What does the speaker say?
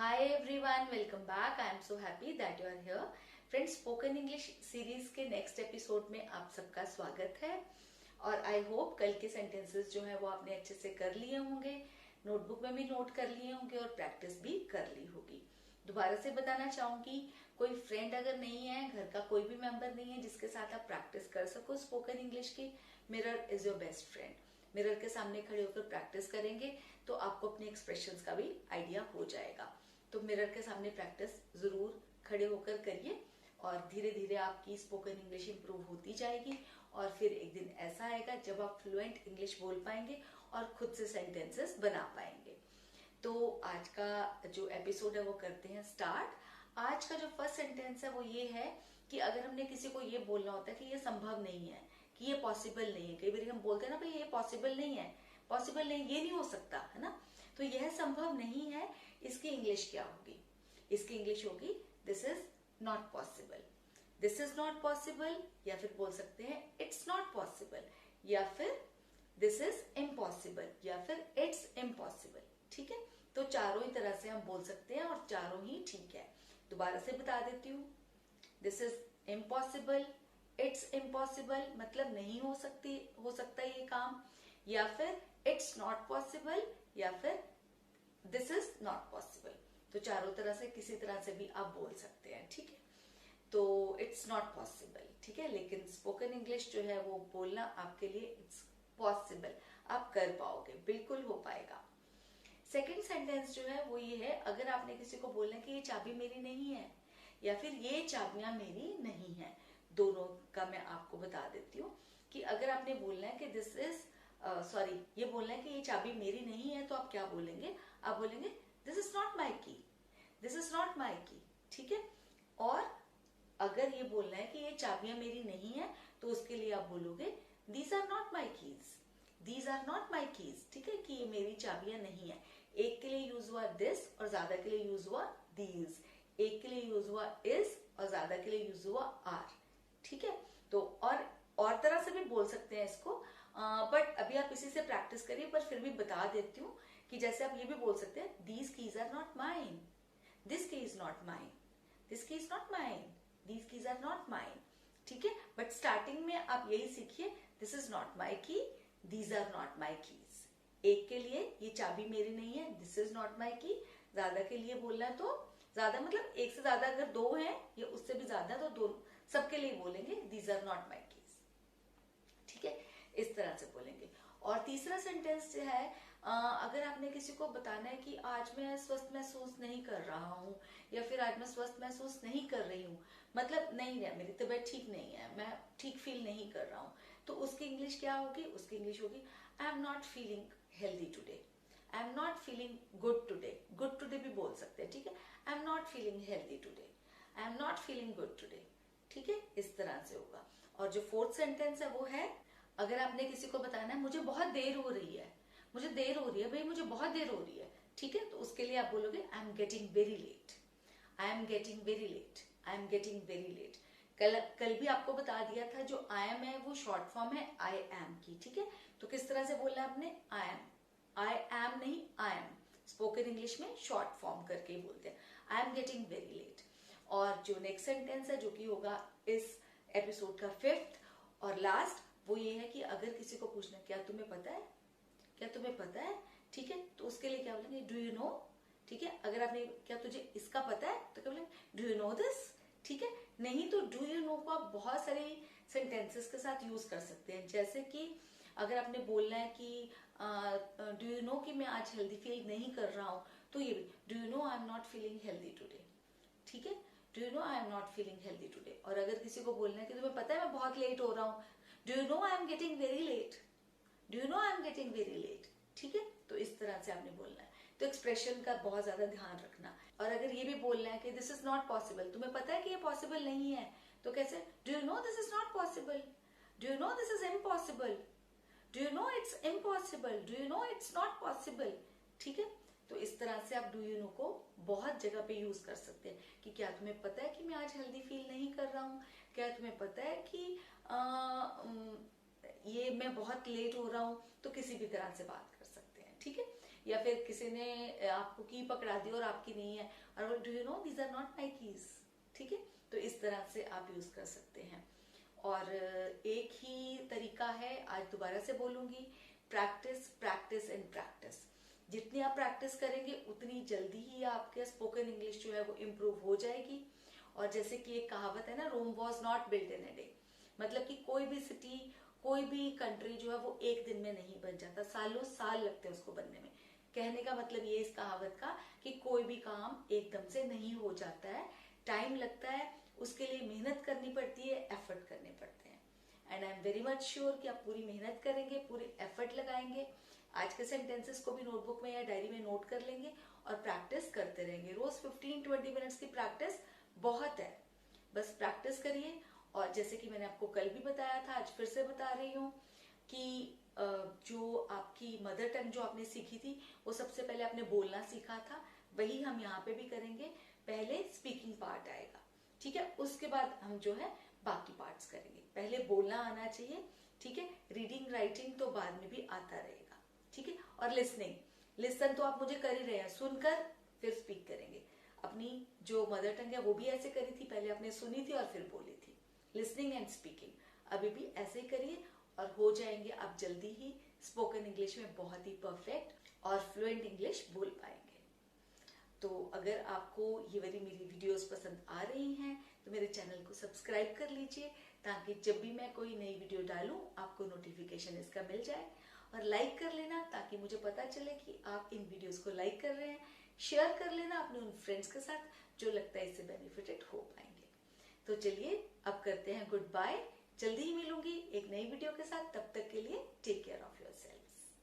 Hi everyone, welcome back. I am so happy that you are here. Friends, spoken English series के next episode में आप सबका स्वागत है और आई होप कल के सेंटेंसेस जो है वो आपने अच्छे से कर लिए होंगे, नोटबुक में भी नोट कर लिए होंगे और प्रैक्टिस भी कर ली होगी। दोबारा से बताना चाहूंगी, कोई फ्रेंड अगर नहीं है, घर का कोई भी मेंबर नहीं है जिसके साथ आप प्रैक्टिस कर सको स्पोकन इंग्लिश की, mirror is your best friend. Mirror के सामने खड़े होकर प्रैक्टिस करेंगे तो आपको अपने एक्सप्रेशंस का भी आइडिया हो जाएगा। तो मिरर के सामने प्रैक्टिस जरूर खड़े होकर करिए और धीरे धीरे आपकी स्पोकन इंग्लिश इंप्रूव होती जाएगी और फिर एक दिन ऐसा आएगा जब आप फ्लुएंट इंग्लिश बोल पाएंगे और खुद से सेंटेंसेस बना पाएंगे। तो आज का जो एपिसोड है वो करते हैं स्टार्ट। आज का जो फर्स्ट सेंटेंस है वो ये है कि अगर हमने किसी को ये बोलना होता है कि ये संभव नहीं है, कि ये पॉसिबल नहीं है, कई बार हम बोलते हैं ना भाई ये पॉसिबल नहीं है, पॉसिबल नहीं, ये नहीं हो सकता है ना, तो यह संभव नहीं है, इसकी इंग्लिश क्या होगी? इसकी इंग्लिश होगी this is not possible. This is not possible, या फिर बोल सकते हैं इट्स नॉट पॉसिबल, या फिर दिस इज इम्पॉसिबल, या फिर इट्स इम्पॉसिबल। ठीक है, तो चारों ही तरह से हम बोल सकते हैं और चारों ही ठीक है। दोबारा से बता देती हूँ, this is impossible, it's impossible मतलब नहीं हो सकता ये काम, या फिर इट्स नॉट पॉसिबल, या फिर दिस इज नॉट पॉसिबल। तो चारों तरह से किसी तरह से भी आप बोल सकते हैं। ठीक है, तो इट्स नॉट पॉसिबल, ठीक है, लेकिन स्पोकन इंग्लिश जो है वो बोलना आपके लिए इट्स पॉसिबल, आप कर पाओगे, बिल्कुल हो पाएगा। सेकेंड सेंटेंस जो है वो ये है, अगर आपने किसी को बोलना है कि ये चाबी मेरी नहीं है या फिर ये चाबियां मेरी नहीं है, दोनों का मैं आपको बता देती हूँ कि अगर आपने बोलना है कि दिस इज ये बोलना है कि ये चाबी मेरी नहीं है, तो आप क्या बोलेंगे? आप बोलेंगे दिस इज नॉट माई की, दिस इज नॉट माई की। ठीक है, और अगर ये बोलना है कि ये चाबियां मेरी नहीं है तो उसके लिए आप बोलोगे these are not my keys, these are not my keys. ठीक है, कि ये मेरी चाबियां नहीं है। एक के लिए यूज हुआ दिस और ज्यादा के लिए यूज हुआ दीज, एक के लिए यूज हुआ इज और ज्यादा के लिए यूज हुआ आर। ठीक है, तो और तरह से भी बोल सकते हैं इसको, बट अभी आप इसी से प्रैक्टिस करिए, पर फिर भी बता देती हूँ कि जैसे आप ये भी बोल सकते हैं these keys are not mine, this key is not mine, this key is not mine, these keys are not mine. ठीक है, बट स्टार्टिंग में आप यही सीखिए, this is not my key, these are not my keys. एक के लिए ये चाबी मेरी नहीं है, दिस इज नॉट माई की। ज्यादा के लिए बोलना है तो ज्यादा मतलब एक से ज्यादा, अगर दो हैं या उससे भी ज्यादा तो दो, सबके लिए बोलेंगे these are not my keys. ठीक है, इस तरह से बोलेंगे। और तीसरा सेंटेंस जो है, अगर आपने किसी को बताना है कि आज मैं स्वस्थ महसूस नहीं कर रहा हूँ या फिर आज मैं स्वस्थ महसूस नहीं कर रही हूँ, मतलब नहीं है, मेरी तबीयत ठीक नहीं है, मैं ठीक फील नहीं कर रहा हूँ, तो उसकी इंग्लिश क्या होगी? उसकी इंग्लिश होगी I am not feeling healthy today, I am not feeling good today. Good today भी बोल सकते हैं। ठीक है, I am not feeling healthy today, I am not feeling good today. ठीक है, इस तरह से होगा। और जो फोर्थ सेंटेंस है वो है, अगर आपने किसी को बताना है मुझे बहुत देर हो रही है, मुझे देर हो रही है भाई, मुझे बहुत देर हो रही है। ठीक है, तो उसके लिए आप बोलोगे I am getting very late, I am getting very late, I am getting very late. कल भी आपको बता दिया था, जो आई एम है वो शॉर्ट फॉर्म है आई एम की। ठीक है, तो किस तरह से बोलना है आपने? आई एम नहीं, आई एम। स्पोकन इंग्लिश में शॉर्ट फॉर्म करके ही बोलते हैं, I am getting very late. और जो नेक्स्ट सेंटेंस है जो कि होगा इस एपिसोड का फिफ्थ और लास्ट, वो ये है कि अगर किसी को पूछना क्या तुम्हें पता है, क्या तुम्हें पता है, ठीक है, तो उसके लिए क्या बोलेंगे? Do you no. ठीक है, अगर आपने क्या तुझे इसका पता है तो क्या बोलेंगे? Do you no this. ठीक है, नहीं तो डू यू नो को आप बहुत सारे सेंटेंसेस के साथ यूज कर सकते हैं। जैसे कि अगर आपने बोलना है कि डू यू नो कि मैं आज हेल्दी फील नहीं कर रहा हूं, तो ये भी do you know I am not feeling healthy today. ठीक है, do you know I am not feeling healthy today. और अगर किसी को बोलना है कि तुम्हें पता है मैं बहुत लेट हो रहा हूँ, do you know I am getting very late, do you know I am getting very late. ठीक है, तो इस तरह से आपने बोलना है। तो एक्सप्रेशन का बहुत ज्यादा ध्यान रखना। और अगर ये भी बोलना है कि दिस इज नॉट पॉसिबल, तुम्हें पता है कि ये पॉसिबल नहीं है, तो कैसे? Do you no this is not possible, do you no this is impossible, do you no it's impossible, do you no it's not possible. ठीक है, तो इस तरह से आप डू यू नो को बहुत जगह पे यूज कर सकते हैं कि क्या तुम्हें पता है कि मैं आज हेल्दी फील नहीं कर रहा हूँ, क्या तुम्हें पता है कि ये मैं बहुत लेट हो रहा हूँ, तो किसी भी तरह से बात कर सकते हैं। ठीक है, या फिर किसी ने आपको की पकड़ा दी और आपकी नहीं है, और do you know these are not my keys, ठीक है। तो इस तरह से आप यूज कर सकते हैं। और एक ही तरीका है, आज दोबारा से बोलूंगी, प्रैक्टिस प्रैक्टिस एंड प्रैक्टिस। जितनी आप प्रैक्टिस करेंगे उतनी जल्दी ही आपके स्पोकन इंग्लिश जो है वो इम्प्रूव हो जाएगी। और जैसे कि एक कहावत है ना, Rome was not built in a day, मतलब कि कोई भी सिटी, कोई भी कंट्री जो है वो एक दिन में नहीं बन जाता, सालों साल लगते हैं उसको बनने में। कहने का मतलब ये इस कहावत का कि कोई भी काम एकदम से नहीं हो जाता है, टाइम लगता है, उसके लिए मेहनत करनी पड़ती है, एफर्ट करने पड़ते हैं। And I am very much sure कि आप पूरी मेहनत करेंगे, पूरी एफर्ट लगाएंगे, आज के सेंटेंसेस को भी नोटबुक में या डायरी में नोट कर लेंगे और प्रैक्टिस करते रहेंगे। रोज 15-20 मिनट्स की प्रैक्टिस बहुत है, बस प्रैक्टिस करिए। और जैसे कि मैंने आपको कल भी बताया था, आज फिर से बता रही हूँ कि जो आपकी मदर टंग जो आपने सीखी थी, वो सबसे पहले आपने बोलना सीखा था, वही हम यहाँ पे भी करेंगे। पहले स्पीकिंग पार्ट आएगा, ठीक है, उसके बाद हम जो है बाकी पार्ट्स करेंगे। पहले बोलना आना चाहिए, ठीक है, रीडिंग राइटिंग तो बाद में भी आता रहेगा, ठीक है। और लिसनिंग, लिसन तो आप मुझे कर ही रहे हैं, सुनकर फिर स्पीक करेंगे। अपनी जो मदर टंग है वो भी ऐसे करी थी, पहले आपने सुनी थी और फिर बोली थी। लिसनिंग एंड स्पीकिंग अभी भी ऐसे ही करिए और हो जाएंगे आप जल्दी ही स्पोकन इंग्लिश में बहुत ही परफेक्ट और फ्लुएंट इंग्लिश बोल पाएंगे। तो अगर आपको ये वाली मेरी वीडियोस पसंद आ रही हैं तो मेरे चैनल को सब्सक्राइब कर लीजिए, ताकि जब भी मैं कोई नई वीडियो डालूं आपको नोटिफिकेशन इसका मिल जाए। और लाइक कर लेना ताकि मुझे पता चले कि आप इन वीडियोस को लाइक कर रहे हैं। शेयर कर लेना अपने उन फ्रेंड्स के साथ जो लगता है इससे बेनिफिटेड हो पाएंगे। तो चलिए अब करते हैं गुड बाय, जल्दी ही मिलूंगी एक नई वीडियो के साथ, तब तक के लिए टेक केयर ऑफ योर